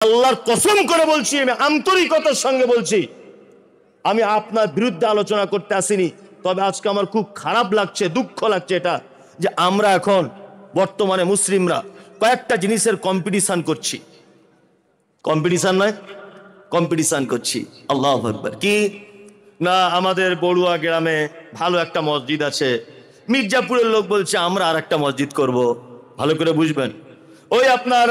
আল্লাহর কসম করে বলছি, আমি আন্তরিকতার সঙ্গে বলছি, আমি আপনার বিরুদ্ধে আলোচনা করতে আসিনি। তবে আজকে আমার খুব খারাপ লাগছে, দুঃখ লাগছে এটা, যে আমরা এখন বর্তমানে মুসলিমরা কয়েকটা জিনিসের কম্পিটিশন করছি। কম্পিটিশন নয়, কম্পিটিশন করছি। আল্লাহু আকবার। কি না, আমাদের বড়ুয়া গ্রামে ভালো একটা মসজিদ আছে, মির্জাপুরের লোক বলছে আমরা আর একটা মসজিদ করব। ভালো করে বুঝবেন। ওই আপনার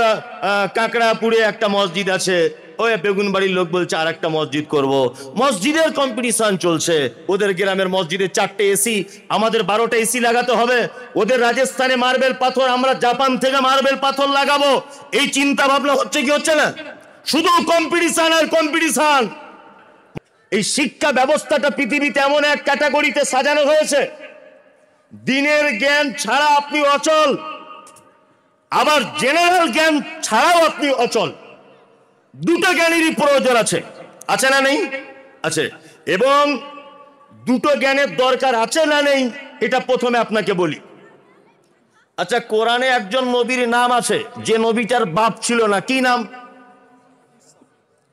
কাকড়াপুরে একটা মসজিদ আছে, ওই বেগুনবাড়ির লোক বলছে আর একটা মসজিদ করব। মসজিদের কম্পিটিশন চলছে। ওদের গ্রামের মসজিদে 4টে এসি, আমাদের 12টা এসি লাগাতে হবে। ওদের রাজস্থানে মার্বেল পাথর, আমরা জাপান থেকে মার্বেল পাথর লাগাবো। এই চিন্তা ভাবনা হচ্ছে কি হচ্ছে না? শুধু কম্পিটিশন আর কম্পিটিশন। এই শিক্ষা ব্যবস্থাটা পৃথিবীতে এমন এক ক্যাটাগরিতে সাজানো হয়েছে, দিনের জ্ঞান ছাড়া আপনি অচল, আবার জেনারেল জ্ঞান ছাড়াও আপনি অচল। দুটো জ্ঞানেরই প্রয়োজন আছে, আছে না নেই? আছে। এবং দুটো জ্ঞানের দরকার আছে না নেই, এটা প্রথমে আপনাকে বলি। আচ্ছা, কোরআনে একজন নবীর নাম আছে যে নবীটার বাপ ছিল না, কি নাম?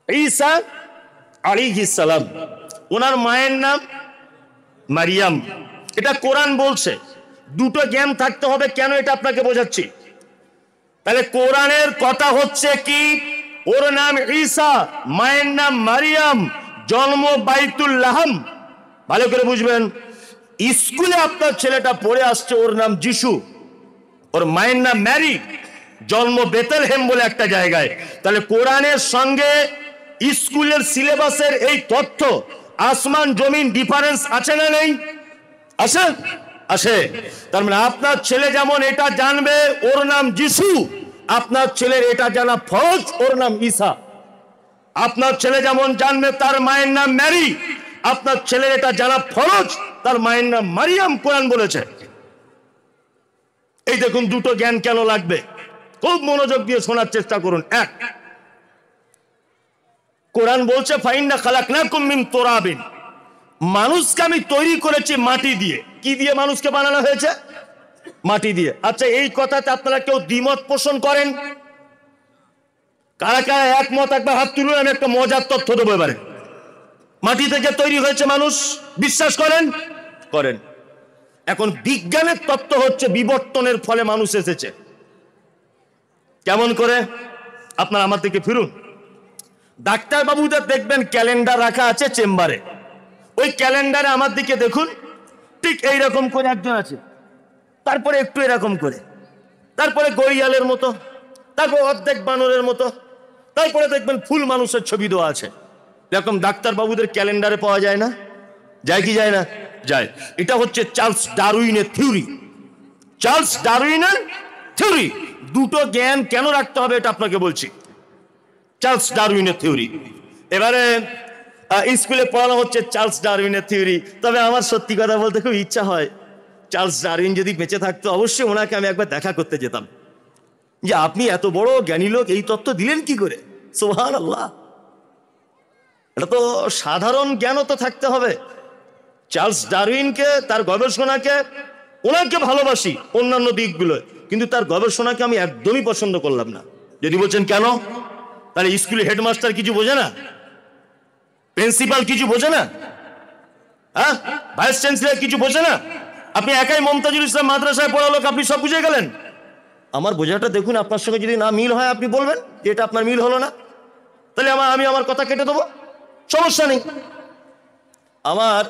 ঈসা আলাইহিস সালাম। ওনার মায়ের নাম মারিয়াম। এটা কোরআন বলছে। দুটো জ্ঞান থাকতে হবে কেন, এটা আপনাকে বোঝাচ্ছি। তাহলে কোরআনের কথা হচ্ছে কি, ওর নাম ঈসা, মায়ের নাম মারিয়াম, জন্ম বাইতুল লাহম। ভালো করে বুঝবেন। স্কুলে আপনার ছেলেটা পড়ে আসছে, ওর নাম যিশু, ওর মায়ের নাম ম্যারি, জন্ম বেথলেহেম বলে একটা জায়গায়। তাহলে কোরআনের সঙ্গে স্কুলের সিলেবাসের এই তথ্য, আসমান জমিন ডিফারেন্স আছে না নেই? আছে, আছে। তার মানে আপনার ছেলে যেমন এটা জানবে ওর নাম যিশু, আপনার ছেলের এটা জানা ফরজ, ওর নাম ঈসা। আপনার ছেলে যেমন জানবে তার মায়ের নাম ম্যারি, আপনার ছেলের এটা জানা ফরজ, তার মায়ের নাম মারিয়াম। কোরআন বলেছে। এই দেখুন দুটো জ্ঞান কেন লাগবে, খুব মনোযোগ দিয়ে শোনার চেষ্টা করুন। এক, কোরআন বলছে ফাইন্না খালাকনাকুম মিন তুরাবিন, মানুষকে আমি তৈরি করেছি মাটি দিয়ে। কি দিয়ে মানুষকে বানানো হয়েছে? মাটি দিয়ে। আচ্ছা, এই কথাতে আপনারা কেউ দ্বিমত পোষণ করেন? কারা কারা একমত একবার হাত তুলুন, আমি একটা মজার তথ্য দেবো এবারে। মাটি থেকে তৈরি হয়েছে মানুষ, বিশ্বাস করেন? করেন। এখন বিজ্ঞানের তত্ত্ব হচ্ছে বিবর্তনের ফলে মানুষ এসেছে। কেমন করে? আপনারা আমার দিকে ফিরুন। ডাক্তার বাবুদের দেখবেন ক্যালেন্ডার রাখা আছে চেম্বারে, ওই ক্যালেন্ডারে আমার দিকে দেখুন, ঠিক এইরকম করে একজন আছে, তারপরে একটু এরকম করে, তারপরে গড়িয়ালের মতো, তারপর অর্ধেক বানরের মতো, তারপরে দেখবেন ফুল মানুষের ছবি দেওয়া আছে। এরকম ডাক্তার বাবুদের ক্যালেন্ডারে পাওয়া যায় না? যায় কি যায় না? যায়। এটা হচ্ছে চার্লস ডারউইনের থিওরি। চার্লস ডারউইনের থিওরি। দুটো জ্ঞান কেন রাখতে হবে এটা আপনাকে বলছি। চার্লস ডারউইনের থিওরি। এবারে স্কুলে পড়ানো হচ্ছে চার্লস ডারউইনের থিওরি। তবে আমার সত্যি কথা বলতে খুব ইচ্ছা হয়, চার্লস ডারউইন যদি বেঁচে থাকতো অবশ্যই ওনাকে আমি একবার দেখা করতে যেতাম, যে আপনি এত বড় জ্ঞানী লোক এই তত্ত্ব দিলেন কি করে? সুবহানাল্লাহ। এটা তো সাধারণ জ্ঞানও তো থাকতে হবে। চার্লস ডারউইনকে, তার গবেষণাকে, ওনাকে ভালোবাসি অন্যান্য দিকগুলো, কিন্তু তার গবেষণাকে আমি একদমই পছন্দ করলাম না। যদি বলছেন কেন, তাহলে স্কুলে হেডমাস্টার কিছু বোঝে না, প্রিন্সিপাল কিছু বোঝে না, হ্যাঁ, ভাইস চ্যান্সেলর কিছু বোঝে না। আপনি একাই মমতাজুল ইসলাম মাদ্রাসায় পড়া লোক, আপনি সব বুঝে গেলেন। আমার বোঝাটা দেখুন, আপনার সঙ্গে যদি না মিল হয় আপনি বলবেন যে এটা আপনার মিল হলো না, তাহলে আমি আমার কথা কেটে দেবো, সমস্যা নেই। আমার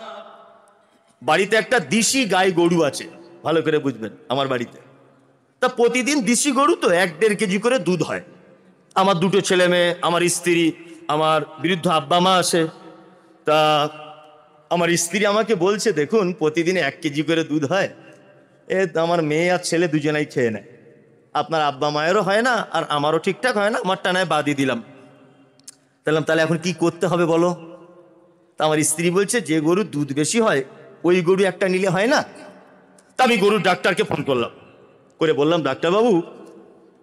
বাড়িতে একটা দেশি গাই গরু আছে, ভালো করে বুঝবেন। আমার বাড়িতে তা প্রতিদিন দেশি গরু তো 1-1.5 কেজি করে দুধ হয়। আমার দুটো ছেলে মেয়ে, আমার স্ত্রী, আমার বৃদ্ধ আব্বা মা আছে। তা আমার স্ত্রী আমাকে বলছে, দেখুন প্রতিদিন 1 কেজি করে দুধ হয়, আমার মেয়ে আর ছেলে দুজনেই খেয়ে নেয়, আপনার আব্বা মায়েরও হয় না আর আমারও ঠিকঠাক হয় না, আমারটা নয় বাদই দিলাম। তাহলে এখন কি করতে হবে বলো? তা আমার স্ত্রী বলছে, যে গরুর দুধ বেশি হয় ওই গরু একটা নিলে হয় না? তা আমি গরুর ডাক্তারকে ফোন করলাম, করে বললাম, ডাক্তারবাবু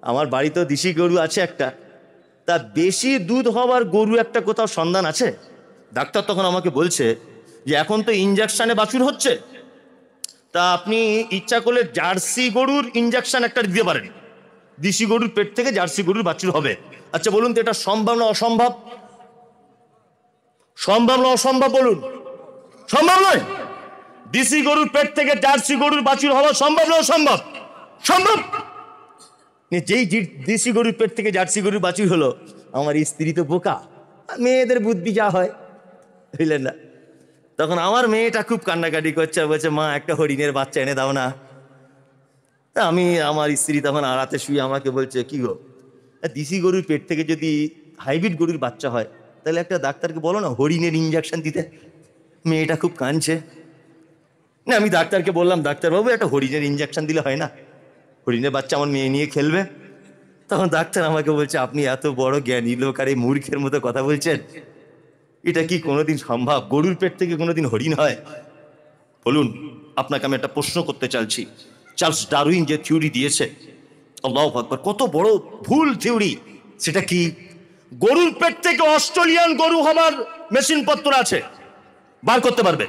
আমার বাড়িতেও দেশি গরু আছে একটা, তা বেশি দুধ হওয়ার গরু একটা কোথাও সন্ধান আছে? ডাক্তার তখন আমাকে বলছে যে এখন তো ইঞ্জেকশনে বাছুর হচ্ছে, তা আপনি ইচ্ছা করলে জার্সি গরুর ইঞ্জেকশন একটা দিতে পারেন, দেশি গরুর পেট থেকে জার্সি গরুর বাছুর হবে। আচ্ছা বলুন তো এটা সম্ভব না অসম্ভব? সম্ভব না অসম্ভব বলুন? সম্ভব নয়। দেশি গরুর পেট থেকে জার্সি গরুর বাছুর হওয়া সম্ভব না অসম্ভব? সম্ভব। যেই দেশি গরুর পেট থেকে জার্সি গরুর বাছুর হলো, আমার স্ত্রী তো বোকা, মেয়েদের বুদ্ধি যা হয়, বুঝলেন না? তখন আমার মেয়েটা খুব কান্নাকাটি করছে, বলছে মা একটা হরিণের বাচ্চা এনে দাও না। আমার স্ত্রী তখন আড়াতে শুয়ে আমাকে বলছে কি গো, দেশি গরুর পেট থেকে যদি হাইব্রিড গরুর বাচ্চা হয় তাহলে একটা ডাক্তারকে বলো না হরিণের ইঞ্জেকশন দিতে। মেয়েটা খুব কাঁদছে। না আমি ডাক্তারকে বললাম, ডাক্তারবাবু একটা হরিণের ইঞ্জেকশন দিলে হয় না? হরিণের বাচ্চা আমার মেয়ে নিয়ে খেলবে। তখন ডাক্তার আমাকে বলছে আপনি এত বড় জ্ঞানী লোক আর এই মূর্খের মতো কথা বলছেন, এটা কি কোনোদিন সম্ভব? গরুর পেট থেকে কোনোদিন হরিণ হয়? বলুন, আপনাকে আমি একটা প্রশ্ন করতে চাইছি। চার্লস ডারউইন যে থিওরি দিয়েছে, আল্লাহু আকবার, কত বড় ভুল থিওরি। সেটা কি? গরুর পেট থেকে অস্ট্রেলিয়ান গরু হবার মেশিন পত্র আছে, বার করতে পারবে।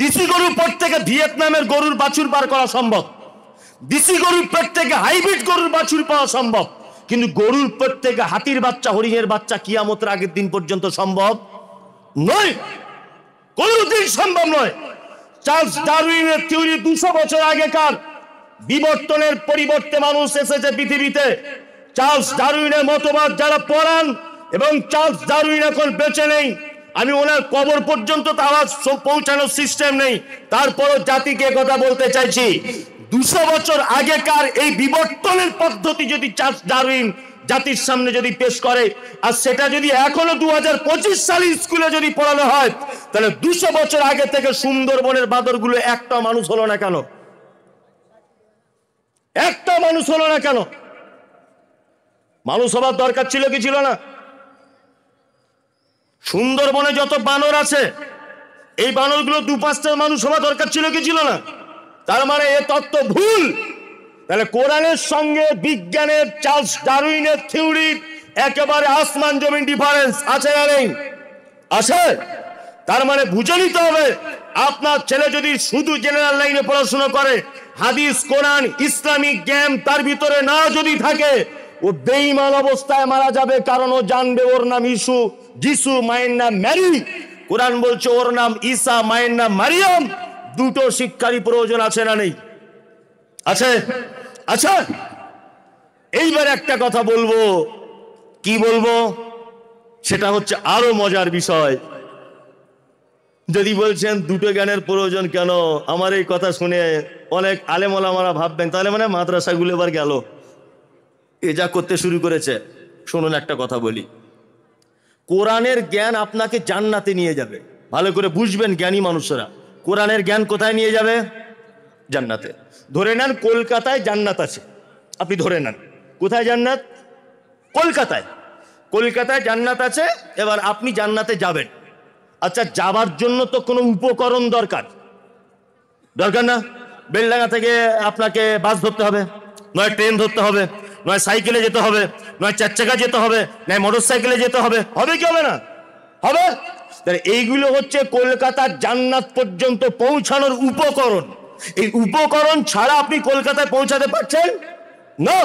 দেশি গরুর পেট থেকে ভিয়েতনামের গরুর বাছুর বার করা সম্ভব। দেশি গরুর পেট থেকে হাইব্রিড গরুর বাছুর পাওয়া সম্ভব। কিন্তু গরুর পেট থেকে হাতির বাচ্চা, হরিণের বাচ্চা কিয়ামতের আগের দিন পর্যন্ত সম্ভব নয়, কোনদিন সম্ভব নয়। চার্লস ডারউইনের থিওরি 200 বছর আগেকার। বিবর্তনের পরিবর্তে মানুষ এসেছে পৃথিবীতে। চার্লস ডারউইনের মতবাদ যারা পড়ান, এবং চার্লস ডারউইন এখন বেঁচে নেই, আমি ওনার কবর পর্যন্ত আওয়াজ পৌঁছানোর সিস্টেম নেই, তারপরও জাতিকে কথা বলতে চাইছি, 200 বছর আগেকার এই বিবর্তনের পদ্ধতি যদি চার্লস ডারউইন জাতির সামনে যদি পেশ করে, আর সেটা যদি এখনো 2025 সালে স্কুলে যদি পড়ানো হয়, তাহলে 200 বছর আগে থেকে সুন্দরবনের বাঁদরগুলো একটা মানুষ হলো না কেন? একটা মানুষ হলো না কেন? মানুষ হবার দরকার ছিল কি ছিল না? সুন্দরবনে যত বানর আছে, এই বানরগুলো 2-5টা মানুষ হওয়া দরকার ছিল কি ছিল না? তার মানে এ তত্ত্ব ভুল। তাহলে কোরআনের সঙ্গে বিজ্ঞানের, চার্লস ডারউইনের থিওরির একেবারে আসমান জমিন ডিফারেন্স আছে না নেই? আছে। তার মানে বুঝে নিতে হবে, আপনার ছেলে যদি শুধু জেনারেল লাইনে পড়াশোনা করে, হাদিস, কোরআন, ইসলামিক জ্ঞান তার ভিতরে না যদি থাকে, ও বেঈমান অবস্থায় মারা যাবে। কারণ ও জানবে ওর নাম যিশু, মায়ের নাম ম্যারি। কোরআন বলছে ওর নাম ঈসা, মায়ের নাম মারিয়াম। দুটো শিক্ষারই প্রয়োজন আছে না নেই? আছে, আচ্ছা। এইবার একটা কথা বলবো, কি বলবো, সেটা হচ্ছে আরো মজার বিষয়। যদি বলছেন দুটো জ্ঞানের প্রয়োজন কেন, আমার এই কথা শুনে অনেক আলেম ওলামারা ভাববেন তাহলে মানে মাদ্রাসাগুলো এবার গেল, এ যা করতে শুরু করেছে। শুনুন একটা কথা বলি, কোরআনের জ্ঞান আপনাকে জান্নাতে নিয়ে যাবে। ভালো করে বুঝবেন জ্ঞানী মানুষেরা, কোরআনের জ্ঞান কোথায় নিয়ে যাবে? জান্নাতে। ধরে নেন কলকাতায় জান্নাত আছে, আপনি ধরে নেন কোথায় জান্নাত? কলকাতায়। কলকাতায় জান্নাত আছে, এবার আপনি জান্নাতে যাবেন। আচ্ছা, যাবার জন্য তো কোনো উপকরণ দরকার না? বেলডাঙ্গা থেকে আপনাকে বাস ধরতে হবে, নয় ট্রেন ধরতে হবে, নয় সাইকেলে যেতে হবে, নয় 4 চাকা যেতে হবে, নয় মোটর সাইকেলে যেতে হবে। হবে কি হবে না? হবে। তাহলে এইগুলো হচ্ছে কলকাতার জান্নাত পর্যন্ত পৌঁছানোর উপকরণ। এই উপকরণ ছাড়া আপনি কলকাতায় পৌঁছাতে পারছেন না।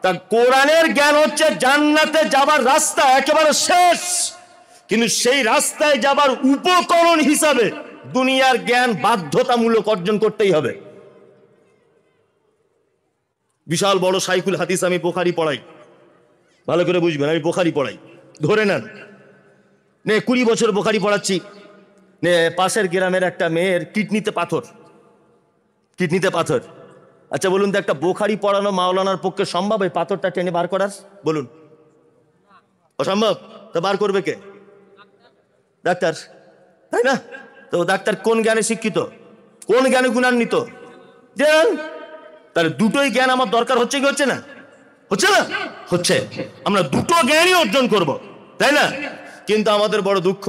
তা কোরআনের জ্ঞান হচ্ছে জান্নাতে যাবার রাস্তা একেবারে শেষ, কিন্তু সেই রাস্তায় যাবার উপকরণ হিসাবে দুনিয়ার জ্ঞান বাধ্যতামূলক অর্জন করতেই হবে। বিশাল বড় সাইকুল হাদিস আমি বুখারী পড়াই, ভালো করে বুঝবেন, আমি বুখারী পড়াই। ধরে নেন 20 বছর বুখারী পড়াচ্ছি, পাশের গ্রামের একটা মেয়ের কিডনিতে পাথর। আচ্ছা বলুন তো, একটা বুখারী পড়ানো মাওলানার পক্ষে সম্ভব এই পাথরটা টেনে বার করার? বলুন, অসম্ভব। তো বার করবে কে? ডাক্তার, তাই না? তো ডাক্তার কোন জ্ঞানে শিক্ষিত, কোন জ্ঞানে গুণান্বিত? তাহলে দুটোই জ্ঞান আমার দরকার হচ্ছে কি হচ্ছে না? হচ্ছে। আমরা দুটো জ্ঞানই অর্জন করব, তাই না? কিন্তু আমাদের বড় দুঃখ,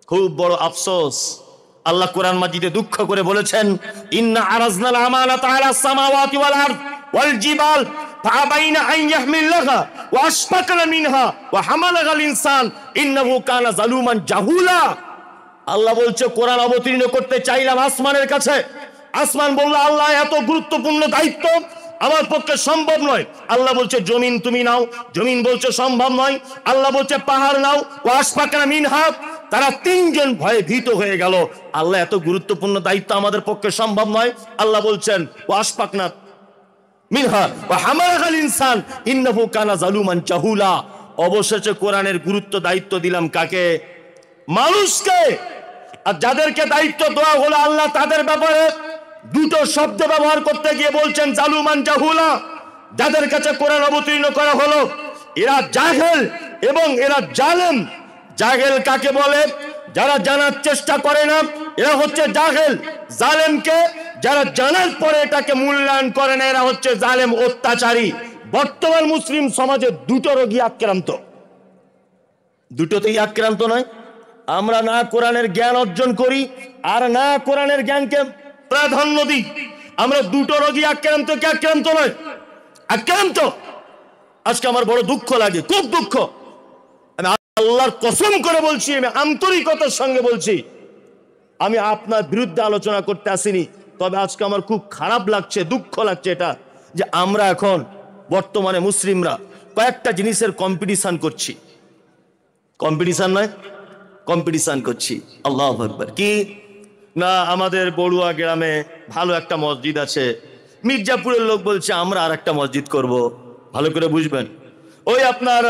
খুব বড় আফসোস, আল্লাহ কোরআন মাজিদে দুঃখ করে বলেছেন, ইন্না আরাজনাল আমানাতা আলাস সামাওয়াতি ওয়াল আরদ ওয়াল জিবাল ফাআবাইনা আন ইয়াহমিলনাহা ওয়া আশফাকনা মিনহা ওয়া হামালাহাল ইনসান ইন্নাহু কানা যালুমান জাহুলা। আল্লাহ বলছে কোরআন অবতীর্ণ করতে চাইলাম আসমানের কাছে, আসমান বলল আল্লাহ এত গুরুত্বপূর্ণ দায়িত্ব আমার পক্ষে সম্ভব নয়। আল্লাহ বলছে জমিন তুমি নাও, জমিন বলছে সম্ভব নয়। আল্লাহ বলছে পাহাড় নাও, ওয়াসফাকনা মিনহা। তারা তিনজন ভয়ে ভীত হয়ে গেল। আল্লাহ এত গুরুত্বপূর্ণ দায়িত্ব আমাদের পক্ষে সম্ভব নয়। আল্লাহ বলছেন ওয়াসফাকনা মিনহা ওয়া হামালাল ইনসান ইন্নাহু কানা যালুমান জাহুলা। অবশেষে কোরআনের গুরুত্ব দায়িত্ব দিলাম কাকে? মানুষকে। আর যাদেরকে দায়িত্ব দেওয়া হলো আল্লাহ তাদের ব্যাপারে দুটো শব্দ ব্যবহার করতে গিয়ে বলছেন জালুমান জাহুলা। যাদের কাছে কোরআন অবতীর্ণ করা হলো এরা জাহেল এবং এরা জালেম। জাহেল কাকে বলে? যারা জানার চেষ্টা করে না, এরা হচ্ছে জাহেল। জালেমকে যারা জানার পরে এটাকে মূল্যায়ন করে না, এরা হচ্ছে জালেম, অত্যাচারী। বর্তমান মুসলিম সমাজে দুটো রোগী আক্রান্ত। দুটোতেই আক্রান্ত নয়, আমরা না কোরআনের জ্ঞান অর্জন করি আর না কোরআনের জ্ঞানকে প্রাধান্য দিই। আমরা দুটো রোগী আক্রান্ত, কে আক্রান্ত নয়, আক্রান্ত। আজকে আমার বড় দুঃখ লাগে, খুব দুঃখ। আমি আল্লাহর কসম করে বলছি, আমি আন্তরিকতার সঙ্গে বলছি, আমি আপনার বিরুদ্ধে আলোচনা করতে আসিনি। তবে আজকে আমার খুব খারাপ লাগছে, দুঃখ লাগছে এটা, যে আমরা এখন বর্তমানে মুসলিমরা কয়েকটা জিনিসের কম্পিটিশন করছি। কম্পিটিশন নয়, কম্পিটিশন করছি। আল্লাহু আকবার। কি না, আমাদের বড়ুয়া গ্রামে ভালো একটা মসজিদ আছে, মির্জাপুরের লোক বলছে আমরা আর একটা মসজিদ করব। ভালো করে বুঝবেন। ওই আপনার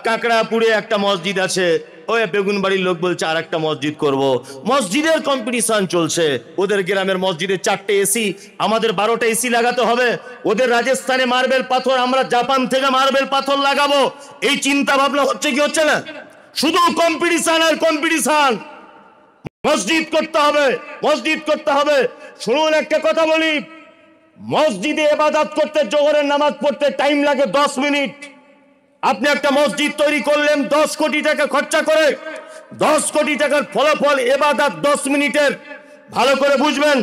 কাকড়াপুরে একটা মসজিদ আছে, ওই বেগুনবাড়ির লোক বলছে আর একটা মসজিদ করব। মসজিদের কম্পিটিশন চলছে। ওদের গ্রামের মসজিদে 4টে এসি, আমাদের 12টা এসি লাগাতে হবে। ওদের রাজস্থানে মার্বেল পাথর, আমরা জাপান থেকে মার্বেল পাথর লাগাবো। এই চিন্তা ভাবনা হচ্ছে কি হচ্ছে না? শুধু কম্পিটিশন আর কম্পিটিশন। মসজিদ করতে হবে, মসজিদ করতে হবে। শুনুন একটা কথা বলি, মসজিদে ইবাদত করতে, জোহরের নামাজ পড়তে টাইম লাগে 10 মিনিট। আপনি একটা মসজিদ তৈরি করলেন 10 কোটি টাকা খরচা করে, 10 কোটি টাকার ফলাফল ইবাদত 10 মিনিটের। ভালো করে বুঝবেন,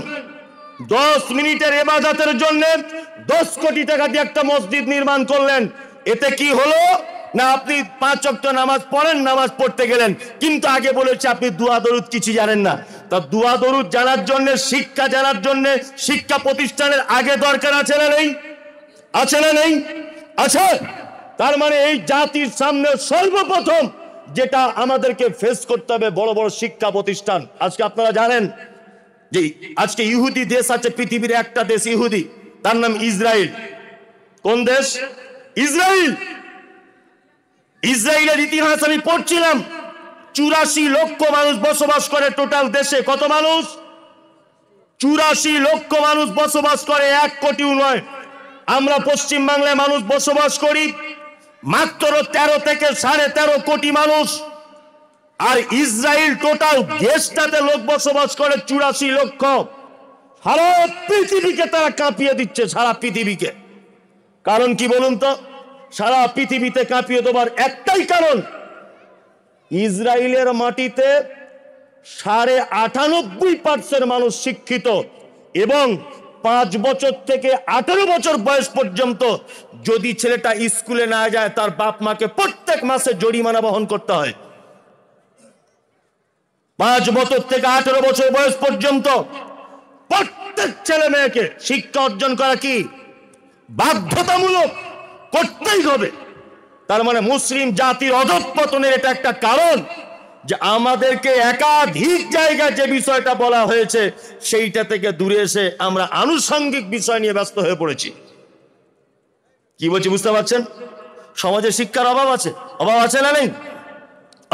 10 মিনিটের ইবাদতের জন্য 10 কোটি টাকা দিয়ে একটা মসজিদ নির্মাণ করলেন। এতে কি হলো না, আপনি 5 ওয়াক্ত নামাজ পড়েন, নামাজ পড়তে গেলেন, কিন্তু আগে বলেছে আপনি দুয়া দরুদ কিছু জানেন না। তা দুয়া দরুদ জানার জন্য, শিক্ষা জানার জন্য শিক্ষা প্রতিষ্ঠানের আগে দরকার আছে না নেই? আছে না নেই? আছে। তার মানে এই জাতির সামনে সর্বপ্রথম যেটা আমাদেরকে ফেস করতে হবে, বড় বড় শিক্ষা প্রতিষ্ঠান। আজকে আপনারা জানেন যে আজকে ইহুদি দেশ আছে পৃথিবীর, একটা দেশ ইহুদি, তার নাম ইসরায়েল। কোন দেশ? ইসরায়েল। ইসরায়েলের ইতিহাস আমি পড়ছিলাম, 84 লক্ষ মানুষ বসবাস করে টোটাল দেশে। কত মানুষ? 84 লক্ষ মানুষ বসবাস করে, 1 কোটিও নয়। আমরা পশ্চিম বাংলায় মানুষ বসবাস করি মাত্র 13 থেকে 13.5 কোটি মানুষ। আর ইসরায়েল টোটাল দেশটাতে লোক বসবাস করে 84 লক্ষ। সারা পৃথিবীকে তারা কাঁপিয়ে দিচ্ছে, সারা পৃথিবীকে। কারণ কি বলুন তো? সারা পৃথিবীতে কাঁপিয়ে দেবার একটাই কারণ, ইসরায়েলের মাটিতে 98.5% মানুষ শিক্ষিত এবং 5 বছর থেকে 18 বছর বয়স পর্যন্ত যদি ছেলেটা স্কুলে না যায়, তার বাপ মাকে প্রত্যেক মাসে জরিমানা বহন করতে হয়। 5 বছর থেকে 18 বছর বয়স পর্যন্ত প্রত্যেক ছেলে মেয়েকে শিক্ষা অর্জন করা কি বাধ্যতামূলক, করতেই হবে। তার মানে মুসলিম জাতির অধঃপতনের এটা একটা কারণ, যে আমাদেরকে একাধিক জায়গায় যে বিষয়টা বলা হয়েছে সেইটা থেকে দূরে এসে আমরা আনুষঙ্গিক বিষয় নিয়ে ব্যস্ত হয়ে পড়েছি। কি বলছি বুঝতে পারছেন? সমাজে শিক্ষার অভাব আছে, অভাব আছে না নেই?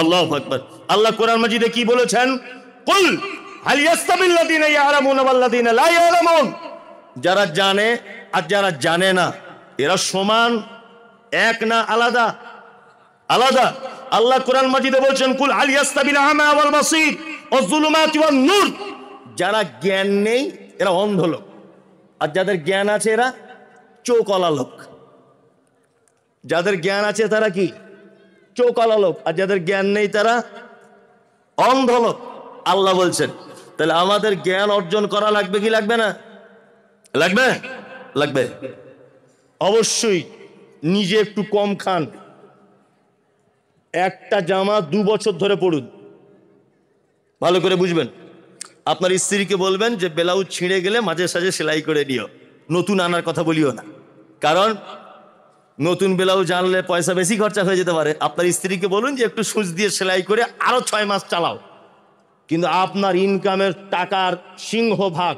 আল্লাহু আকবার। আল্লাহ কোরআন মাজিদে কি বলেছেন? কুল হাল ইয়াস্তাবিল্লাযিনা ইয়ালামুনা ওয়াল্লাযিনা লা ইয়ালামুন। যারা জানে আর যারা জানে না এরা সমান, এক না আলাদা? আলাদা। আল্লাহ কোরআন মাজিদে বলছেন কুল হাল ইয়াস্তাবিল আমা ওয়াল বাসীর ওয়াজ যুলুমাতি ওয়ান নূর। যারা জ্ঞান নেই এরা অন্ধ লোক, আর যাদের জ্ঞান আছে এরা চোখওয়ালা লোক। যাদের জ্ঞান আছে তারা কি? চোখওয়ালা লোক। আর যাদের জ্ঞান নেই তারা অন্ধ লোক। আল্লাহ বলছেন তাহলে আমাদের জ্ঞান অর্জন করা লাগবে কি লাগবে না? লাগবে, লাগবে। অবশ্যই নিজে একটু কম খান, একটা জামা 2 বছর ধরে পড়ুন। ভালো করে বুঝবেন। আপনার স্ত্রীকে বলবেন যে ব্লাউজ ছিঁড়ে গেলে মাঝে সাঝে সেলাই করে দিও, নতুন আনার কথা বলিও না, কারণ নতুন ব্লাউজ জানলে পয়সা বেশি খরচা হয়ে যেতে পারে। আপনার স্ত্রীকে বলুন যে একটু সুচ দিয়ে সেলাই করে আরো 6 মাস চালাও, কিন্তু আপনার ইনকামের টাকার সিংহভাগ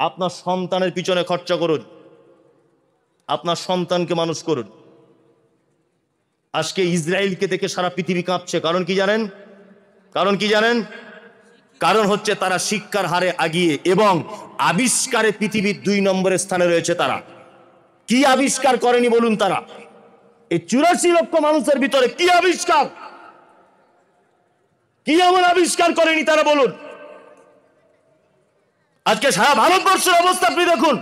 আপনার সন্তানের পিছনে খরচা করুন, আপনার সন্তানকে মানুষ করুন। আজকে ইসরায়েলকে দেখে সারা পৃথিবী কাঁপছে, কারণ কি জানেন? কারণ কি জানেন? কারণ হচ্ছে তারা শিক্ষার হারে আগিয়ে এবং আবিষ্কারে পৃথিবীর 2 নম্বরের স্থানে রয়েছে। তারা কি আবিষ্কার করেনি বলুন? তারা এই 84 লক্ষ মানুষের ভিতরে কি আবিষ্কার, কি এমন আবিষ্কার করেনি তারা বলুন? আজকে সারা ভারতবর্ষের অবস্থা আপনি দেখুন,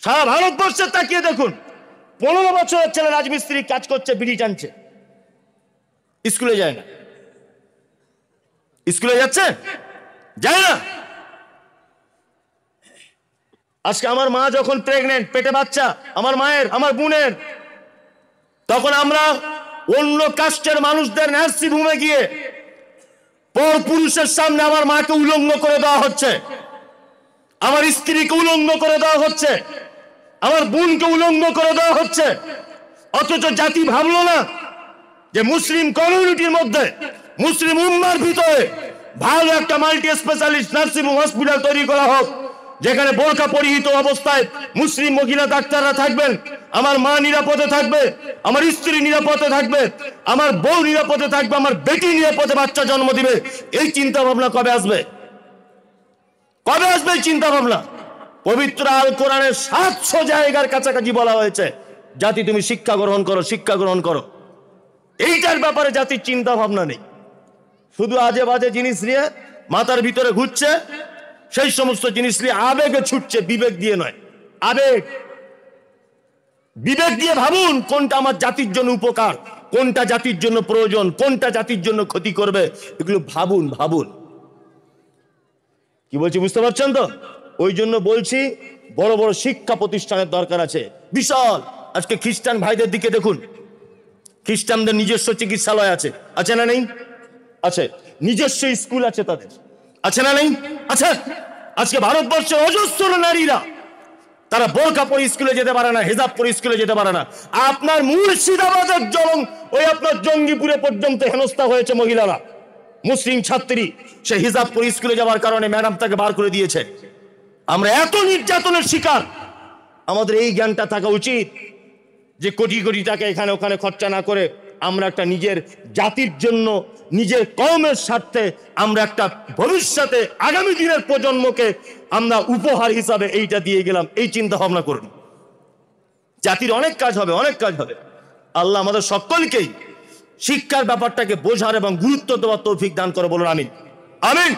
সারা ভারতবর্ষে তাকিয়ে দেখুন। 15 বছরের ছেলে রাজমিস্ত্রি কাজ করছে, বিড়ি টানছে, স্কুলে যায় না। স্কুলে যাচ্ছে? যায় না। আজকে আমার মা যখন প্রেগনেন্ট, পেটে বাচ্চা, আমার মায়ের, আমার বোনের, তখন আমরা অন্য কাস্টের মানুষদের নার্সিং হোমে গিয়ে পর পুরুষের সামনে আমার মাকে উলঙ্গ করে দেওয়া হচ্ছে, আমার স্ত্রীকে উলঙ্গ করে দেওয়া হচ্ছে, আমার বোনকে উলঙ্গ করে দেওয়া হচ্ছে। অথচ জাতি ভাবলো না যে মুসলিম কমিউনিটির মধ্যে, মুসলিম উম্মার ভিতরে ভালো একটা multi specialist nursing home hospital তৈরি করা হোক, যেখানে বোরকা পরিহিত অবস্থায় মুসলিম মহিলা ডাক্তাররা থাকবেন, আমার মা নিরাপদে থাকবে, আমার স্ত্রী নিরাপদে থাকবে, আমার বউ নিরাপদে থাকবে, আমার বেটি নিরাপদে বাচ্চা জন্ম দিবে। এই চিন্তা ভাবনা কবে আসবে? কবে আসবে এই চিন্তা ভাবনা? পবিত্র আল কোরআনের 700 জায়গার কাছাকাছি বলা হয়েছে জাতি তুমি শিক্ষা গ্রহণ করো, শিক্ষা গ্রহণ করো। এইটার ব্যাপারে জাতির চিন্তা ভাবনা নেই, শুধু আজে বাজে জিনিস নিয়ে মাথার ভিতরে ঘুরছে, সেই সমস্ত জিনিস নিয়ে আবেগে ছুটছে, বিবেক দিয়ে নয়। আবেগ, বিবেক দিয়ে ভাবুন কোনটা আমার জাতির জন্য উপকার, কোনটা জাতির জন্য প্রয়োজন, কোনটা জাতির জন্য ক্ষতি করবে, এগুলো ভাবুন। ভাবুন কি বলছি, বুঝতে পারছেন তো? ওই জন্য বলছি বড় বড় শিক্ষা প্রতিষ্ঠানের দরকার আছে, বিশাল। আজকে খ্রিস্টান ভাইদের দিকে দেখুন, খ্রিস্টানদের নিজস্ব চিকিৎসালয় আছে, আছে না নেই? আছে। নিজস্ব স্কুল আছে তাদের, আছে না নেই? আছে। আজকে ভারতবর্ষের অজস্র নারীরা তারা বোরকা পরে স্কুলে যেতে পারে না, হেজাব পরে স্কুলে যেতে পারে না। আপনার মুর্শিদাবাদের ওই আপনার জঙ্গিপুরে পর্যন্ত হেনস্থা হয়েছে মহিলারা, মুসলিম ছাত্রী, সে হিজাব পরে স্কুলে যাওয়ার কারণে ম্যাডাম তাকে বার করে দিয়েছে। আমরা এত নির্যাতনের শিকার। আমাদের এই জ্ঞানটা থাকা উচিত যে কোটি কোটি টাকা এখানে ওখানে খরচা না করে আমরা একটা নিজের জাতির জন্য, নিজের কওমের স্বার্থে আমরা একটা ভবিষ্যতে আগামী দিনের প্রজন্মকে আমরা উপহার হিসাবে এইটা দিয়ে গেলাম, এই চিন্তা ভাবনা করুন। জাতির অনেক কাজ হবে, অনেক কাজ হবে। আল্লাহ আমাদের সকলকেই শিক্ষার ব্যাপারটাকে বোঝার এবং গুরুত্ব দেওয়ার তৌফিক দান করে, বলুন আমিন। আমিন।